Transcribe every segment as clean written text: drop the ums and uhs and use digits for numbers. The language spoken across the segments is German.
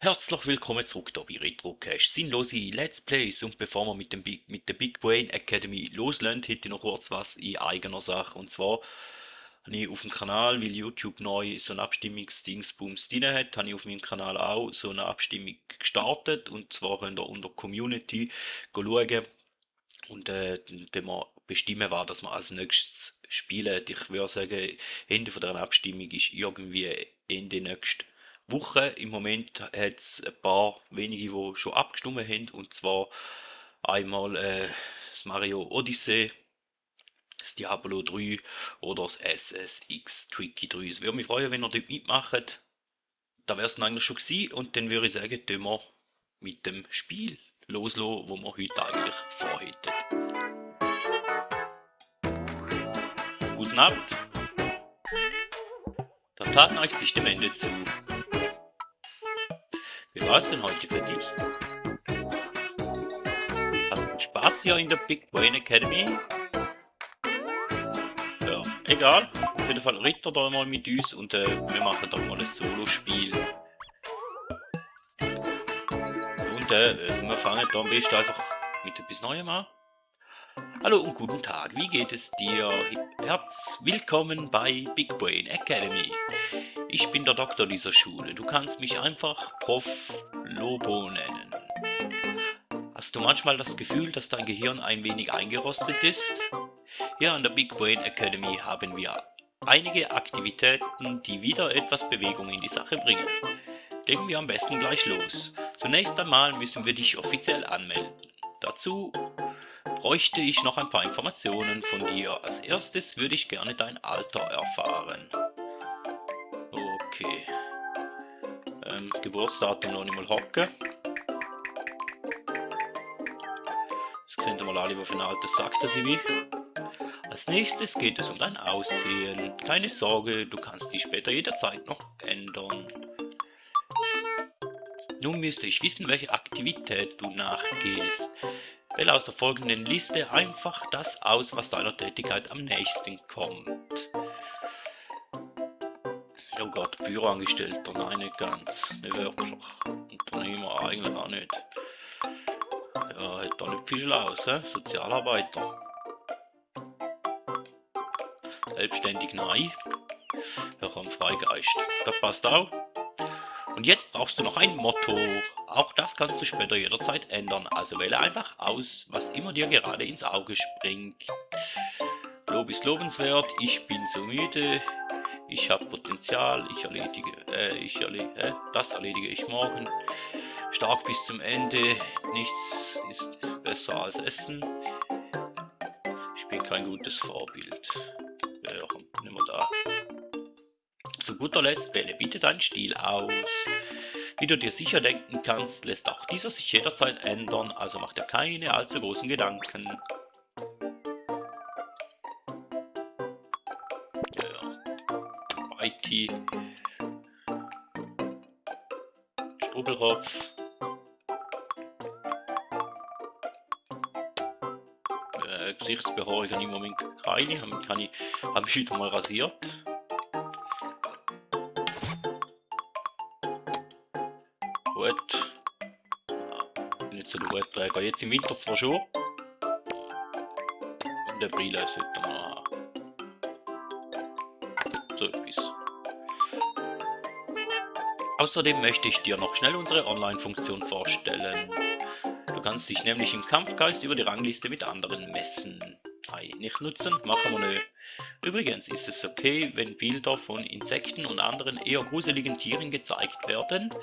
Herzlich willkommen zurück hier bei RetroCache. Sinnlose Let's Plays, und bevor wir mit der Big Brain Academy loslegen, hätte ich noch kurz was in eigener Sache. Und zwar habe ich auf dem Kanal, weil YouTube neu so ein Abstimmungsdingsbums drin hat, habe ich auf meinem Kanal auch so eine Abstimmung gestartet. Und zwar könnt ihr unter Community schauen und dann wir bestimmen, was dass wir als nächstes spielen. Ich würde sagen, Ende von dieser Abstimmung ist irgendwie Ende nächste Woche. Im Moment hat es ein paar wenige, die schon abgestimmt haben. Und zwar einmal das Mario Odyssey, das Diablo 3 oder das SSX Tricky 3. Es würde mich freuen, wenn ihr dort mitmacht. Da wäre es dann eigentlich schon gewesen. Und dann würde ich sagen, tun wir mit dem Spiel loslassen, wo wir heute eigentlich vorhätten. Guten Abend. Der Tag neigt sich dem Ende zu. Wie war es denn heute für dich? Hast du Spaß hier in der Big Brain Academy? Ja, egal. Auf jeden Fall Ritter da mal mit uns und wir machen doch mal ein Solo-Spiel. Und wir fangen da am besten einfach mit etwas Neuem an. Hallo und guten Tag, wie geht es dir? Willkommen bei Big Brain Academy. Ich bin der Doktor dieser Schule. Du kannst mich einfach Prof. Lobo nennen. Hast du manchmal das Gefühl, dass dein Gehirn ein wenig eingerostet ist? Hier an der Big Brain Academy haben wir einige Aktivitäten, die wieder etwas Bewegung in die Sache bringen. Legen wir am besten gleich los. Zunächst einmal müssen wir dich offiziell anmelden. Dazu bräuchte ich noch ein paar Informationen von dir. Als erstes würde ich gerne dein Alter erfahren. Okay. Geburtsdatum noch nicht mal hocken. Das sehen wir mal alle, was für ein alter Sack das ich bin. Als nächstes geht es um dein Aussehen. Keine Sorge, du kannst dich später jederzeit noch ändern. Nun müsste ich wissen, welche Aktivität du nachgehst. Wähle aus der folgenden Liste einfach das aus, was deiner Tätigkeit am nächsten kommt. Oh Gott, Büroangestellter, nein, nicht ganz. Nicht wirklich. Unternehmer eigentlich auch nicht. Ja, hat da nicht viel aus, he? Sozialarbeiter. Selbstständig, nein. Ja, komm, Freigeist. Das passt auch. Und jetzt brauchst du noch ein Motto. Auch das kannst du später jederzeit ändern. Also wähle einfach aus, was immer dir gerade ins Auge springt. Lob ist lobenswert, ich bin so müde, ich habe Potenzial, das erledige ich morgen. Stark bis zum Ende, nichts ist besser als Essen. Ich bin kein gutes Vorbild. Ja, komm, nehmen wir da. Zu guter Letzt wähle bitte deinen Stil aus. Wie du dir sicher denken kannst, lässt auch dieser sich jederzeit ändern, also mach dir keine allzu großen Gedanken. Ja. IT. Strubbelkopf. Gesichtsbehaarung habe ich im Moment keine, habe ich wieder mal rasiert. Gut. Bin nicht so der Hutträger. Jetzt im Winter zwar schon. Und eine Brille sollte man haben. So etwas. Außerdem möchte ich dir noch schnell unsere Online-Funktion vorstellen. Du kannst dich nämlich im Kampfgeist über die Rangliste mit anderen messen. Nein, nicht nutzen, machen wir nicht. Übrigens ist es okay, wenn Bilder von Insekten und anderen eher gruseligen Tieren gezeigt werden.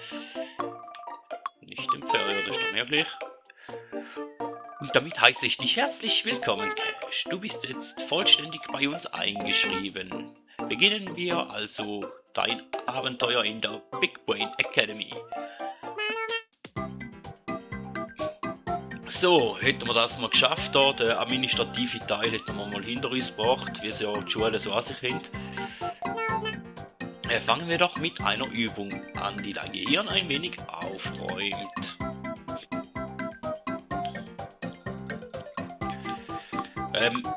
Nicht im Ferier, das ist doch möglich. Und damit heiße ich dich herzlich willkommen, Cash. Du bist jetzt vollständig bei uns eingeschrieben. Beginnen wir also dein Abenteuer in der Big Brain Academy. So, hätten wir das mal geschafft, da, den administrativen Teil hätten wir mal hinter uns gebracht, wie es ja die Schule so an sich kennt. Fangen wir doch mit einer Übung an, die dein Gehirn ein wenig aufräumt.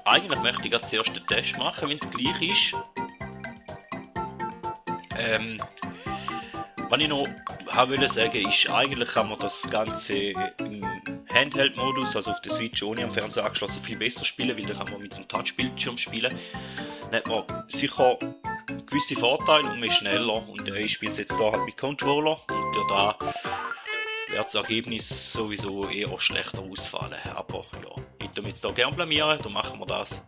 Eigentlich möchte ich zuerst den Test machen, wenn es gleich ist. Wenn ich noch wollte sagen, ist, eigentlich kann man das Ganze im Handheld-Modus, also auf der Switch ohne am Fernseher angeschlossen, viel besser spielen, weil da kann man mit dem Touchbildschirm spielen. Dann hat man sicher gewisse Vorteile und man ist schneller. Und ich spiele es jetzt da halt mit Controller und da wird das Ergebnis sowieso eher schlechter ausfallen. Aber ja, ich tu mich jetzt da gerne blamieren, dann machen wir das.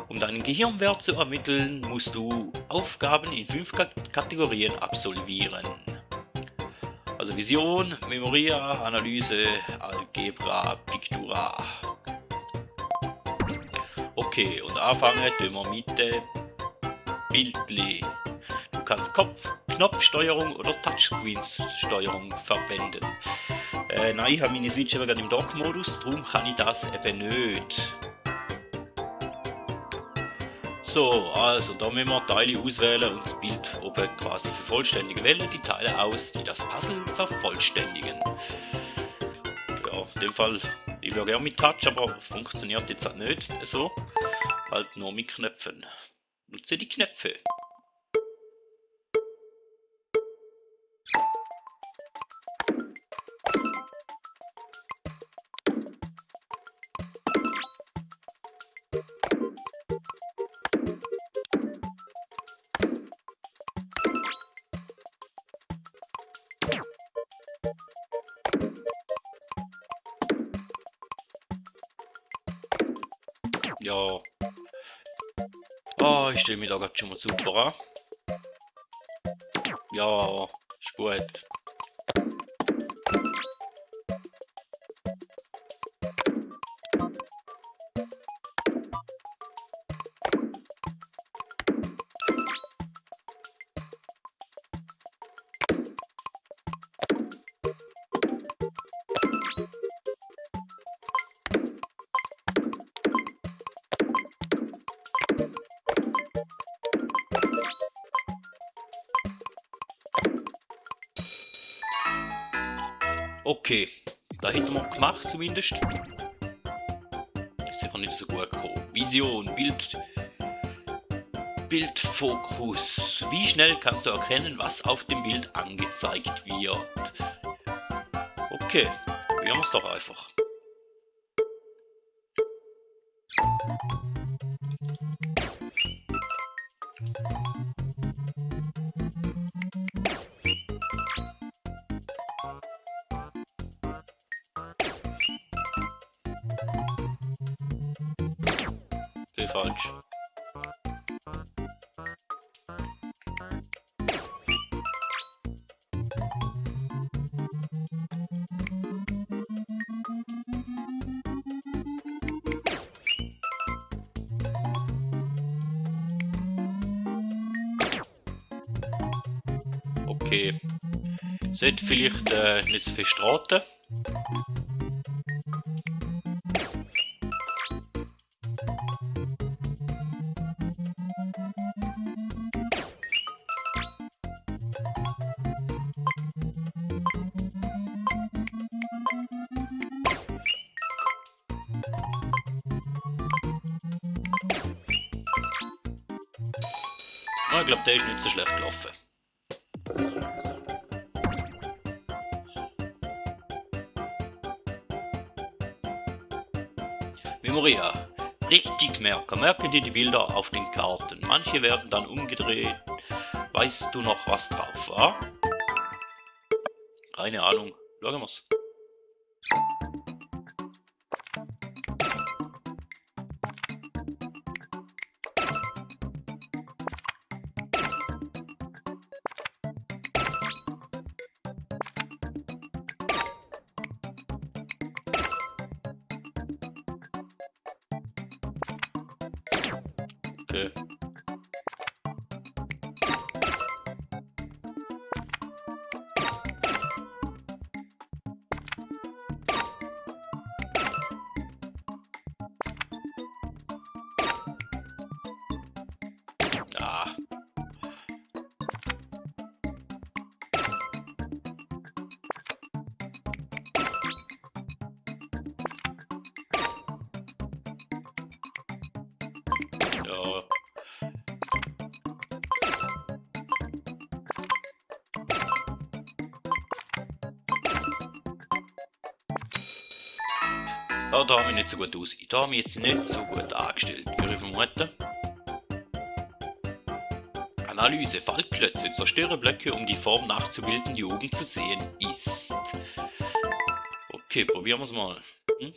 Um deinen Gehirnwert zu ermitteln, musst du Aufgaben in 5 Kategorien absolvieren. Also Vision, Memoria, Analyse, Algebra, Pictura. Okay, und anfangen tun wir mit dem Bildli. Du kannst Knopfsteuerung oder Touchscreen-Steuerung verwenden. Nein, ich habe meine Switch eben gerade im Dock-Modus, darum kann ich das eben nicht. So, also da müssen wir Teile auswählen und das Bild oben quasi vervollständigen. Wähle die Teile aus, die das Puzzle vervollständigen. Ja, in dem Fall, ich würde gerne mit Touch, aber funktioniert jetzt halt nicht so. Halt nur mit Knöpfen. Nutze die Knöpfe. Ja. Oh, ich stelle mich da gerade schon mal super an. Ja, ist gut. Okay, da hätten wir gemacht zumindest. Ist sicher nicht so gut gekommen. Vision, Bildfokus. Wie schnell kannst du erkennen, was auf dem Bild angezeigt wird? Okay, probieren wir es doch einfach. Okay, falsch. Okay. Sollte vielleicht nicht zu fest raten. Ich glaube, der ist nicht so schlecht gelaufen. Memoria. Richtig merken. Merke dir die Bilder auf den Karten. Manche werden dann umgedreht. Weißt du noch, was drauf war? Keine Ahnung. Schauen wir's. Okay. Ah. Ja. Ja, da habe ich nicht so gut aus. Da habe ich jetzt nicht so gut angestellt, würde ich vermuten. Analyse. Fallklötze zerstöre Blöcke, um die Form nachzubilden, die oben zu sehen ist. Okay, probieren wir es mal. Hm?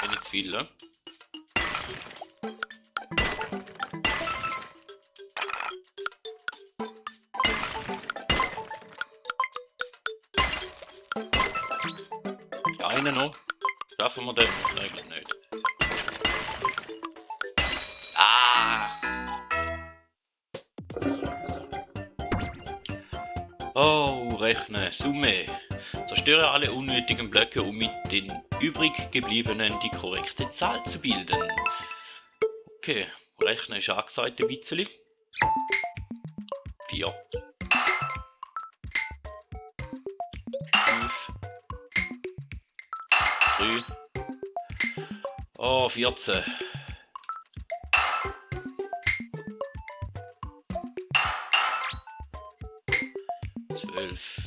Nicht viel, ne? Eine noch. Schaffen wir den? Nein, nicht. Ah! Oh, rechne. Summe. Zerstöre alle unnötigen Blöcke, um mit den übrig gebliebenen die korrekte Zahl zu bilden. Okay, rechne Schlagseite ein bisschen. 4. 5. 3. Oh, 14. 12.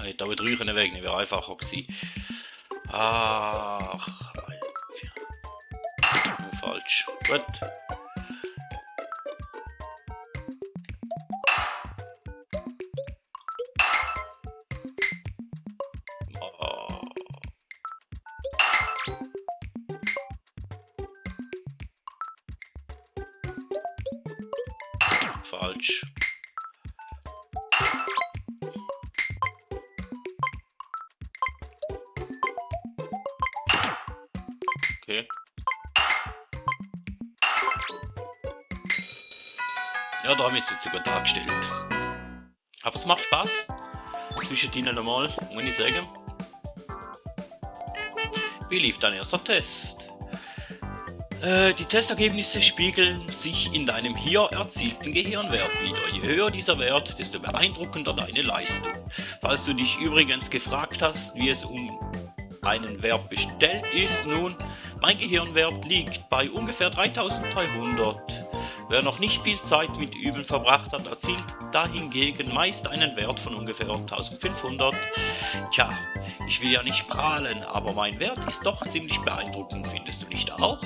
Ich hätte aber 3 wegnehmen, wäre einfacher gewesen. Ach, falsch. Gut. Falsch. Okay. Ja, da haben wir es jetzt sogar dargestellt. Aber es macht Spaß. Zwischen ihnen einmal, muss ich sagen. Wie lief dein erster Test? Die Testergebnisse spiegeln sich in deinem hier erzielten Gehirnwert wider. Je höher dieser Wert, desto beeindruckender deine Leistung. Falls du dich übrigens gefragt hast, wie es um einen Wert bestellt ist, nun, mein Gehirnwert liegt bei ungefähr 3300. Wer noch nicht viel Zeit mit Üben verbracht hat, erzielt dahingegen meist einen Wert von ungefähr 1500. Tja, ich will ja nicht prahlen, aber mein Wert ist doch ziemlich beeindruckend, findest du nicht auch?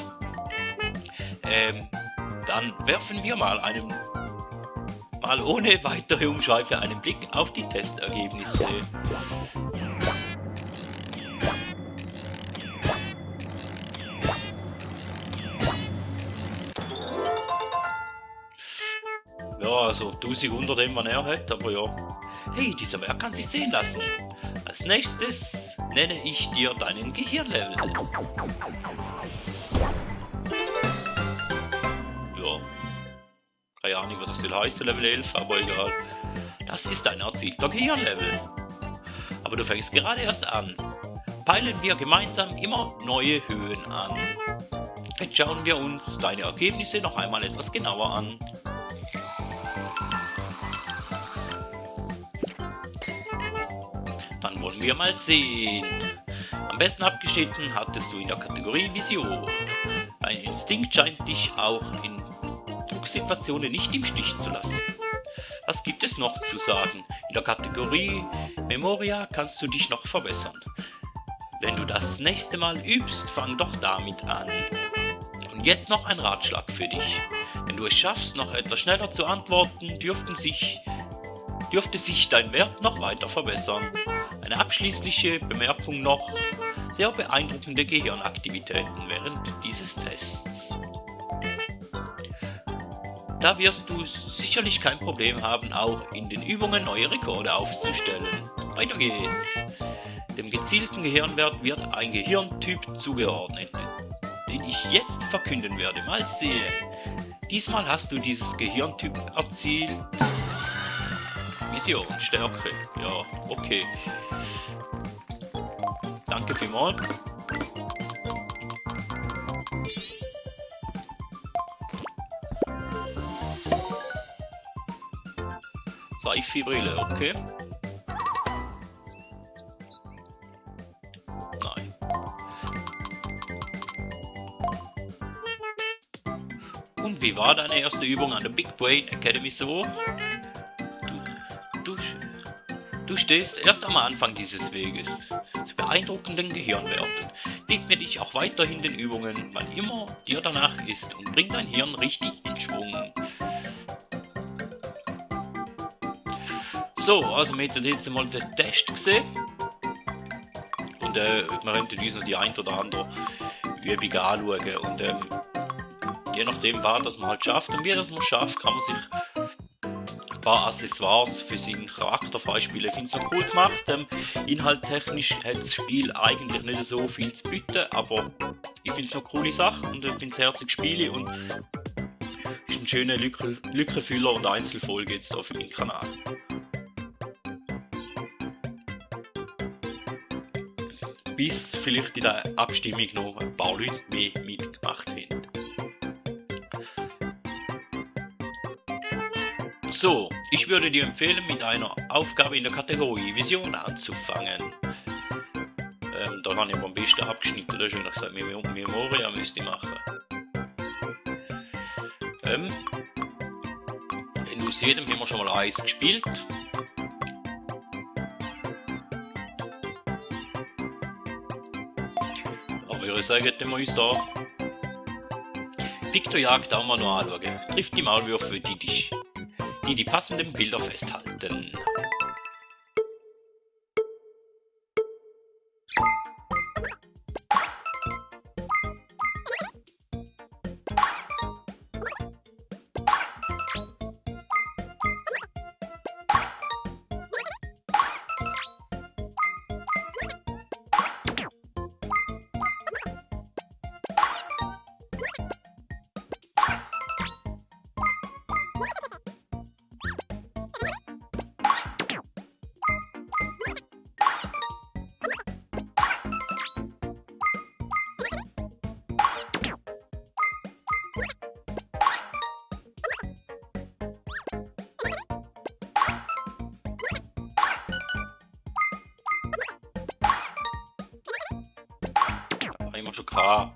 Dann werfen wir mal ohne weitere Umschweife einen Blick auf die Testergebnisse. Ja, also 1000 unter dem, was er hat, aber ja. Hey, dieser Wert kann sich sehen lassen. Als nächstes nenne ich dir deinen Gehirnlevel. Ja. Keine Ahnung, was das soll heißen, Level 11, aber egal. Das ist ein erzielter Gehirnlevel. Aber du fängst gerade erst an. Peilen wir gemeinsam immer neue Höhen an. Jetzt schauen wir uns deine Ergebnisse noch einmal etwas genauer an. Dann wollen wir mal sehen. Am besten abgeschnitten hattest du in der Kategorie Vision. Dein Instinkt scheint dich auch in Drucksituationen nicht im Stich zu lassen. Was gibt es noch zu sagen? In der Kategorie Memoria kannst du dich noch verbessern. Wenn du das nächste Mal übst, fang doch damit an. Und jetzt noch ein Ratschlag für dich. Wenn du es schaffst, noch etwas schneller zu antworten, dürfte sich dein Wert noch weiter verbessern. Eine abschließende Bemerkung noch: sehr beeindruckende Gehirnaktivitäten während dieses Tests. Da wirst du sicherlich kein Problem haben, auch in den Übungen neue Rekorde aufzustellen. Weiter geht's. Dem gezielten Gehirnwert wird ein Gehirntyp zugeordnet, den ich jetzt verkünden werde. Mal sehen. Diesmal hast du dieses Gehirntyp erzielt. Vision, Stärke. Ja, okay. Danke vielmals. Sci-Fi-Brille, okay. Nein. Und wie war deine erste Übung an der Big Brain Academy so? Du stehst erst am Anfang dieses Weges zu beeindruckenden Gehirnwerten. Widme dich auch weiterhin den Übungen, wann immer dir danach ist, und bring dein Hirn richtig in Schwung. So, also wir haben jetzt mal den Test gesehen. Und wir könnten uns noch die ein oder andere Übung anschauen. Und je nachdem, was man halt schafft und wie das man schafft, kann man sich ein paar Accessoires für seinen Charakter freispielen. Ich finde es noch cool gemacht. Inhalttechnisch hat das Spiel eigentlich nicht so viel zu bieten, aber ich finde es noch eine coole Sache und ich finde es herzig Spiele und ist ein schöner Lückenfüller und Einzelfolge jetzt auf meinem Kanal. Bis vielleicht in der Abstimmung noch ein paar Leute mehr mitgemacht haben. So, ich würde dir empfehlen, mit einer Aufgabe in der Kategorie Vision anzufangen. Da habe ich aber am besten abgeschnitten, das ist ja gesagt, Memoria müsste ich machen. Aus jedem haben wir schon mal eins gespielt. Aber ich würde sagen, dann wir uns da Piktojagd auch mal noch anschauen. Trifft die Maulwürfe, die passenden Bilder festhalten. Immer schon klar.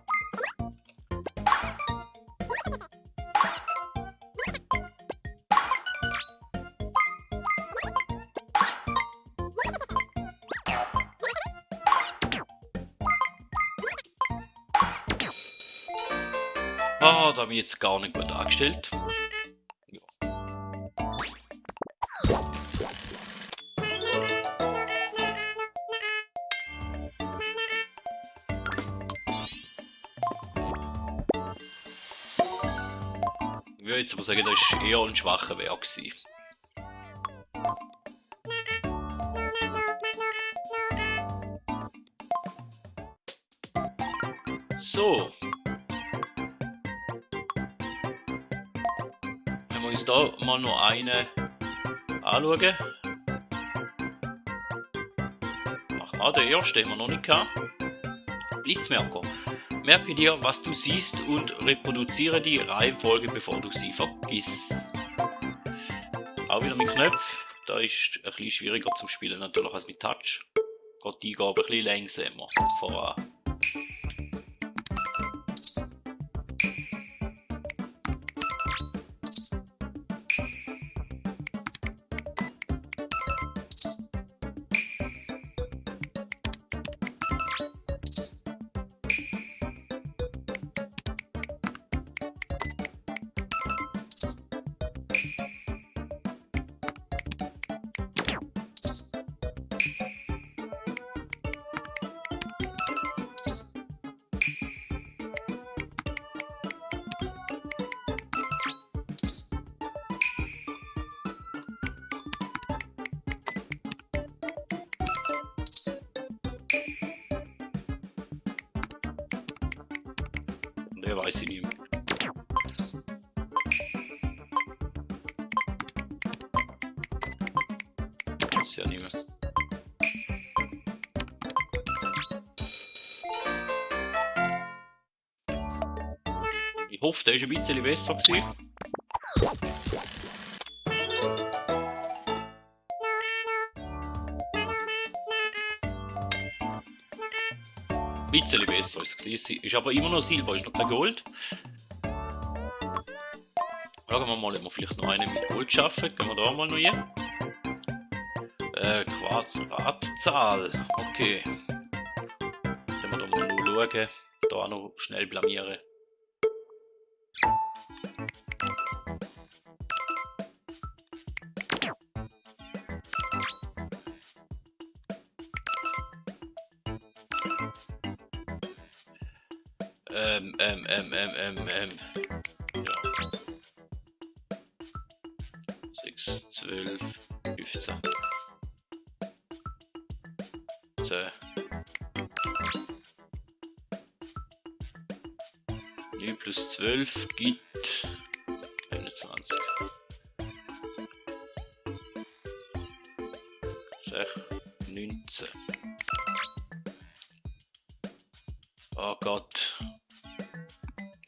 Ah, da habe ich jetzt gar nicht gut angestellt. Ich würde jetzt aber sagen, das war eher ein schwacher Werk. So. Wenn wir uns da mal noch eine anschauen. Machen wir den ersten, den wir noch nicht gehabt. Blitzmerker. Merke dir, was du siehst und reproduziere die Reihenfolge, bevor du sie vergisst. Auch wieder mit Knöpfen. Da ist ein bisschen schwieriger zum Spielen natürlich als mit Touch. Geht die Eingabe ein bisschen langsamer voran. weiß ich nicht mehr. Ist ja nicht mehr. Ich hoffe, der ist ein bisschen besser gewesen. Ein bisschen besser ist es. Ist aber immer noch Silber, ist noch kein Gold. Schauen wir mal, ob wir vielleicht noch einen mit Gold schaffen. Gehen wir da mal noch hin. Quadratzahl. Okay. Können wir da mal noch schauen. Da noch schnell blamieren. Ja. 6, 12, 15. 10. 9 plus 12 gibt 21. 6, 19. Oh Gott.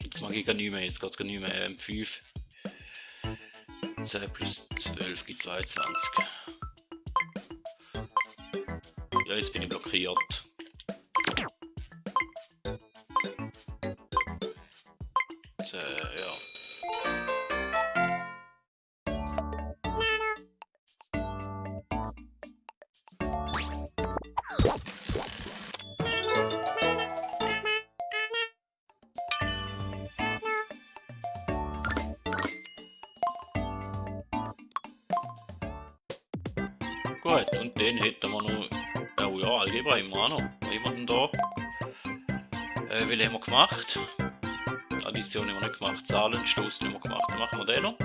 Jetzt mag ich gar nicht mehr, jetzt geht es gar nicht mehr. 5. 10 plus 12 gibt 22. Ja, jetzt bin ich blockiert. Ja. Gut, und den hätten wir noch. Oh ja, Algebra haben wir auch noch. Was haben wir denn da? Welche haben wir gemacht? Addition haben wir nicht gemacht. Zahlenstoß haben wir gemacht. Dann machen wir den noch.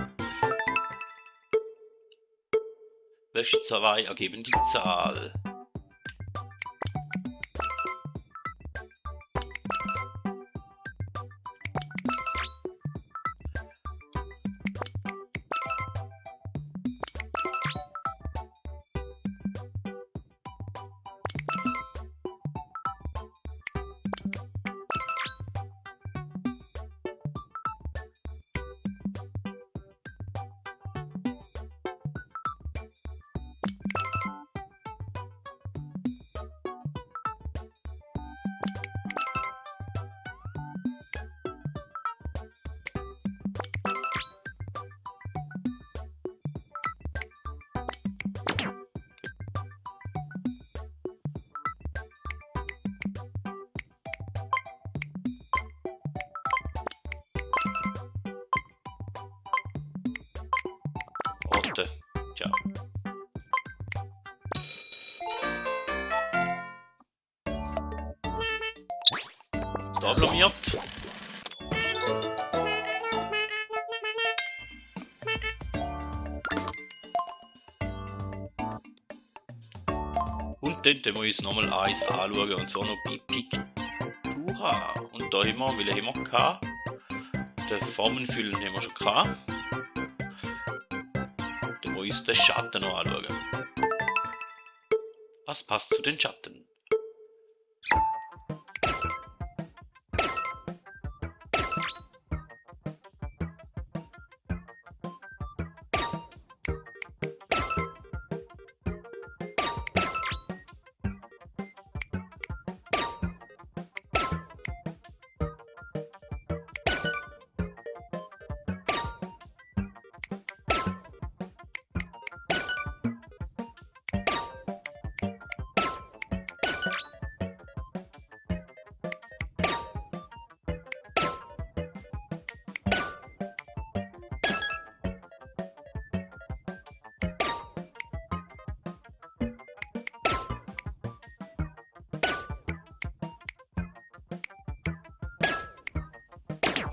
Welche 2 ergeben die Zahl? Orte. Tja. Ist da blamiert? Und dann müssen wir uns nochmal eins anschauen, und zwar noch bei Pictura. Und da haben wir, welche haben wir gehabt? Den Formenfüllen haben wir schon gehabt. Dann müssen wir uns den Schatten noch anschauen. Was passt zu den Schatten?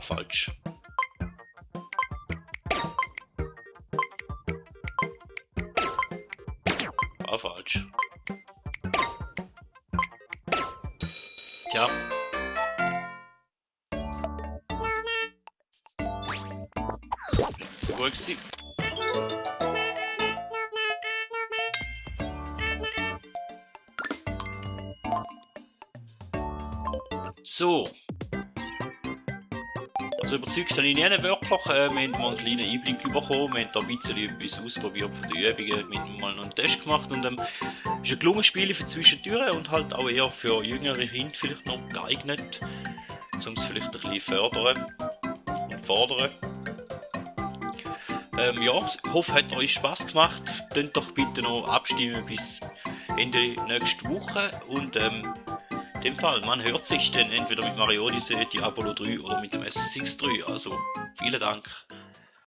Falsch. War falsch. So gut gewesen. So. Also überzeugt habe ich nie wirklich. Wir haben mal einen kleinen Einblick bekommen. Wir haben da ein bisschen etwas ausprobiert von den Übungen. Wir haben mal noch einen Test gemacht und ist ein gelungenes Spiel für zwischendurch und halt auch eher für jüngere Kinder vielleicht noch geeignet, um es vielleicht ein bisschen fördern und fordern. Ja, ich hoffe, es hat euch Spass gemacht. Könnt doch bitte noch abstimmen bis Ende nächste Woche und in dem Fall, man hört sich dann entweder mit Mario Odyssey, Diablo 3 oder mit dem SSX 3. Also, vielen Dank.